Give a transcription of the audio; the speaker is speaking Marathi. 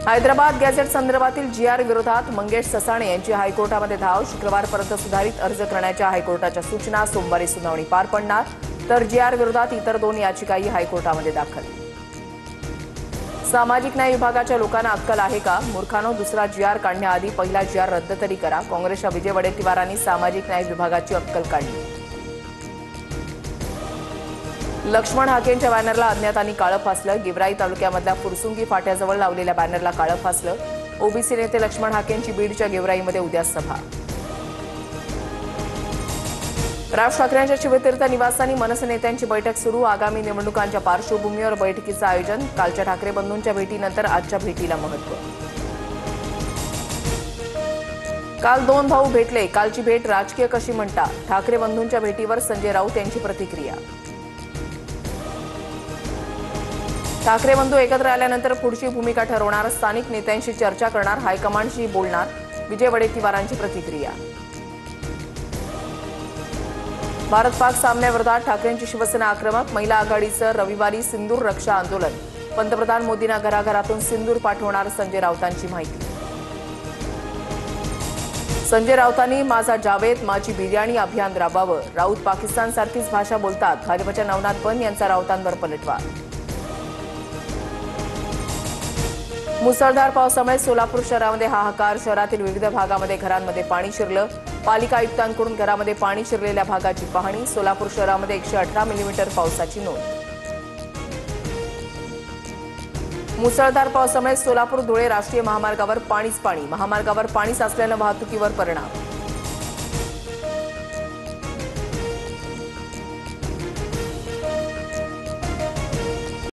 हैदराबाद गॅझेट संदर्भातील जीआर विरोधात मंगेश ससाणे यांची हायकोर्टामध्ये धाव. शुक्रवारपर्यंत सुधारित अर्ज करण्याच्या हायकोर्टाच्या सूचना. सोमवारी सुनावणी पार पडणार. तर जीआर विरोधात इतर 2 याचिकाही हायकोर्टामध्ये दाखल. सामाजिक न्याय विभागाच्या लोकांना अक्कल आहे का? मूर्खांनो, दुसरा जीआर काढण्याआधी पहिला जीआर रद्द तरी करा. काँग्रेसच्या विजय वडेट्टीवारांनी सामाजिक न्याय विभागाची अक्कल काढली. लक्ष्मण हाकेंच्या बॅनरला अज्ञातांनी काळं फासलं. गेवराई तालुक्यामधल्या फुरसुंगी फाट्याजवळ लावलेल्या बॅनरला काळं फासलं. ओबीसी नेते लक्ष्मण हाकेंची बीडच्या गेवराईमध्ये उद्या सभा. राज ठाकरेंच्या शिवतीर्थ निवासस्थानी मनसे नेत्यांची बैठक सुरू. आगामी निवडणुकांच्या पार्श्वभूमीवर बैठकीचं आयोजन. कालच्या ठाकरे बंधूंच्या भेटीनंतर आजच्या भेटीला महत्त्व. काल 2 भाऊ भेटले. कालची भेट राजकीय कशी म्हणता? ठाकरे बंधूंच्या भेटीवर संजय राऊत यांची प्रतिक्रिया. ठाकरे बंधू एकत्र आल्यानंतर पुढची भूमिका ठरवणार. स्थानिक नेत्यांशी चर्चा करणार. हायकमांडशी बोलणार. विजय वडेट्टीवारांची प्रतिक्रिया. भारत पाक सामन्याविरोधात ठाकरेंची शिवसेना आक्रमक. महिला आघाडीचं रविवारी सिंदूर रक्षा आंदोलन. पंतप्रधान मोदींना घराघरातून सिंदूर पाठवणार. संजय राऊतांची माहिती. संजय राऊतांनी माझा जावेद माझी बिर्याणी अभियान राबवावं. राऊत पाकिस्तानसारखीच भाषा बोलतात. भाजपच्या नवनाथ बन यांचा राऊतांवर पलटवार. मुसळधार पावसामुळे सोलापूर शहरामध्ये हाहाकार. शहरातील विविध भागामध्ये घरांमध्ये पाणी शिरलं. पालिका आयुक्तांकडून घरामध्ये पाणी शिरलेल्या भागाची पाहणी. सोलापूर शहरामध्ये 118 मिलीमीटर पावसाची नोंद. मुसळधार पावसामुळे सोलापूर धुळे राष्ट्रीय महामार्गावर पाणीच पाणी. महामार्गावर पाणी साचल्यानं वाहतुकीवर परिणाम.